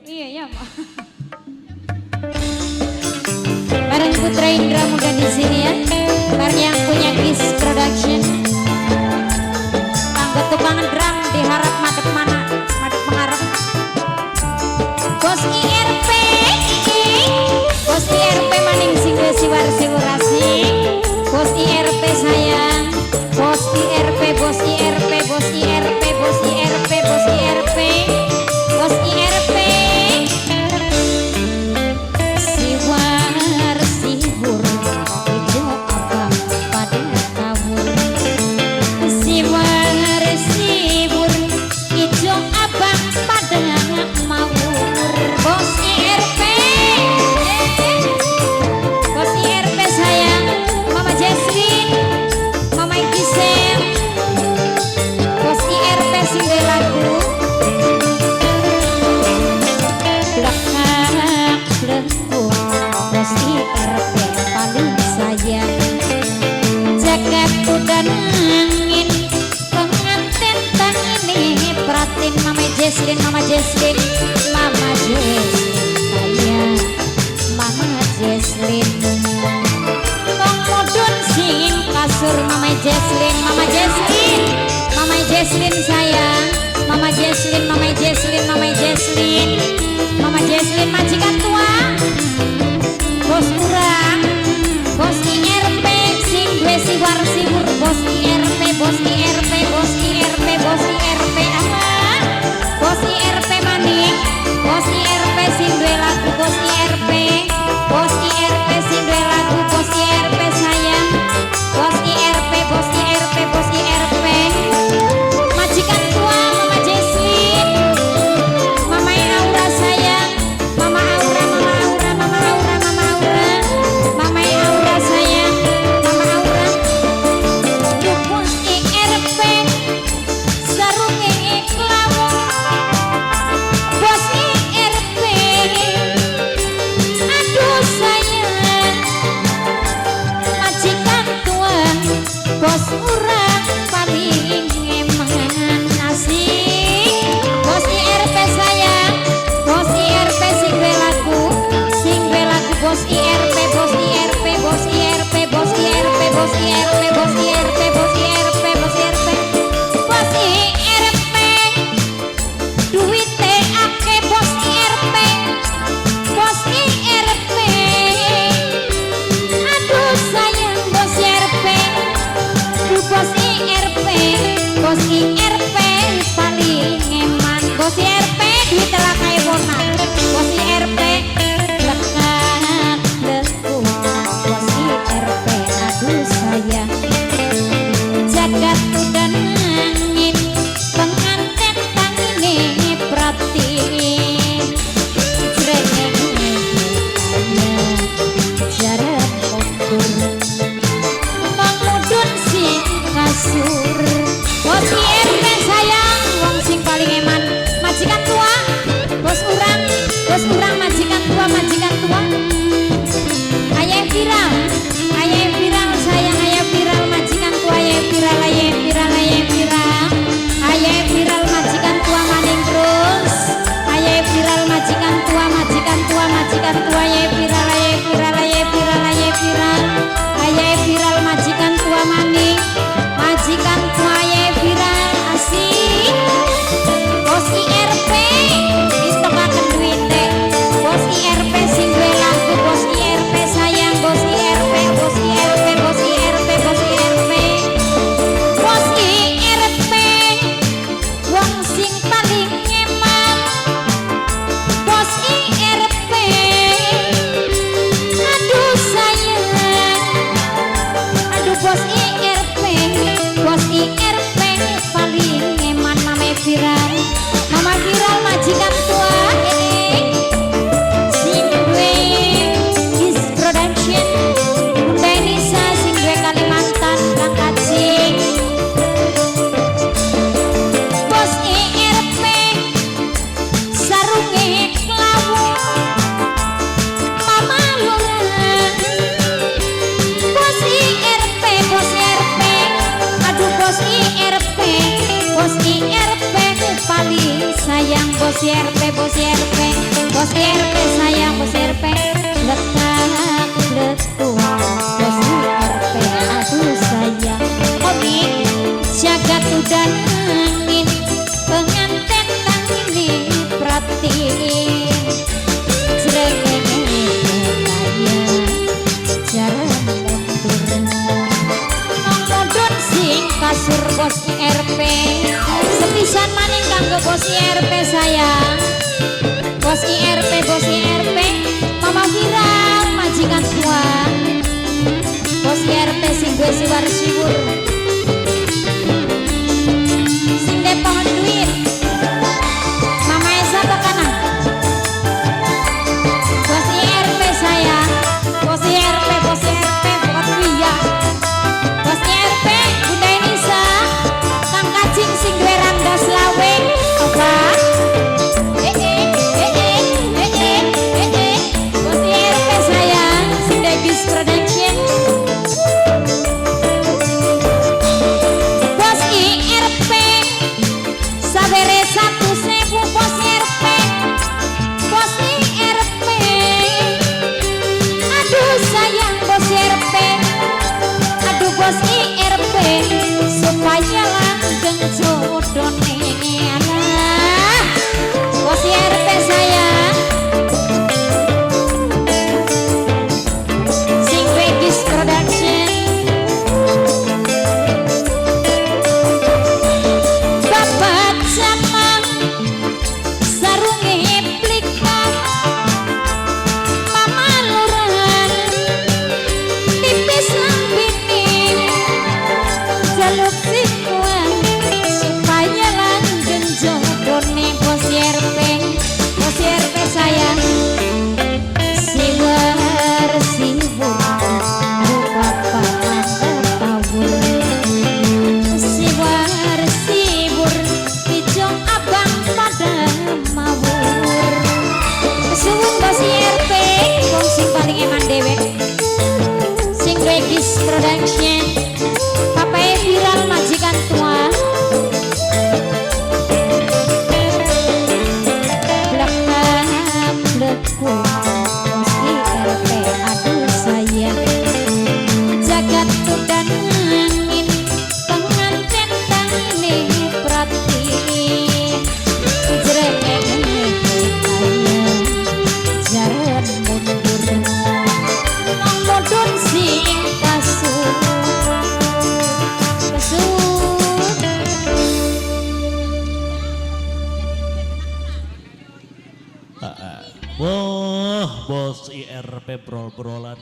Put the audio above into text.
Iya ya, Mak. Bareng Putra Indra Muda di sini ya. Bareng yang punya Kiss Production. Tangga tukang drum diharap madep mana, madep mengharap. Bos IRP, Bos IRP maning singgo siwar siwurasi. Bos IRP sayang, Bos IRP, Bos IRP, Bos IRP, Bos IRP, Bos IRP, Bos IRP. Siwar siwur ijo abang pada tawur. Siwar siwur ijo abang pada mawur. Bos IRP, Bos IRP sayang, Mama Jesslyn, Mama Gisel. Bos IRP single lagu belakang lengkung. Bos IRP paling sayang, jagat udah nangin pengantin tangini peratin. Mama Jesslyn, Mama Jesslyn, Mama Jesslyn sayang, Mama Jesslyn. Wong mudun sing kasur. Mama Jesslyn, Mama Jesslyn, Mama Jesslyn sayang, Mama Jesslyn, Mama Jesslyn, Mama Jesslyn, Mama Jesslyn majikan tua. Bos urang, Bos IRP sing gue siwar siwur. Bos IRP, Bos IRP, Bos IRP, Bos IRP aman. Bos IRP maning, Bos IRP sing gue lagu. Bos IRP, Bos IRP sing gue lagu. Bos IRP sayang, Bos IRP, Bos IRP, Bos IRP majikan tua. Mama Jesslyn, Mama Aura sayang, Mama Aura, Mama Aura, Mama Aura, Mama Aura, Mama Aura sayang, Mama Aura. Bos IRP sarunge klawu. Bos IRP aduh sayang, majikan tua. Bos urang paling eman asik. Bos IRP sayang, Bos IRP sing gue lagu, sing gue lagu. Bos IRP, Bos IRP, Bos IRP, Bos IRP, Bos IRP, Bos IRP, Bos IRP, Bos IRP, Bos IRP duwite ake. Bos IRP, Bos IRP aduh sayang. Bos IRP, Bos IRP, Bos IRP paling eman. Bos IRP duit telah kaya bona. Bos IRP lekat lengkung. Bos IRP aduh sayang, bos RP, bos RP, bos RP sayang bos RP, letak letu, bos RP, aduh sayang, oke, jagat udah angin, pengantin tangini perhatiin, jerengenge kaya, jarang mundur, ngomodon sing kasur bos RP. Sepisan maning kanggo bos IRP sayang. Bos IRP, bos IRP, Mama Viral majikan tua. Bos IRP sing gue siwar siwur. Sing de pohon duit. Mama Esa tekanan. Bos IRP sayang. Bos IRP, bos IRP, buat kuya. Bos IRP, Bunda Enisa. Kang Kacing sing gue randa selawe. Apa? Bos IRP sayang, sing Davis Production. Bos IRP, sabere 1.000 bos IRP. Bos IRP, aduh sayang bos IRP. Aduh bos IRP, supaya langgeng jodohne anak. Bos IRP sayang, sing Regis Production. Bapak Jamang, sarunge plikan, Mama Lurahan, tipis lambene, jaluk sikuan, supaya langgeng jodohne bos IRP. Bos IRP sayang, siwar siwur, bapak tawur, siwar siwur, hijau abang pada mawur. Suwung bos IRP, wong sing paling eman dewek, sing Regis Production, Papai Viral majikan tua. Bos IRP, aduh sayang, jagat udan angin, pengantin tangini perhatiin, jerengenge kaya, jaran mundur, ngomodon sing kasur, Wah, bos IRP brol-brolan.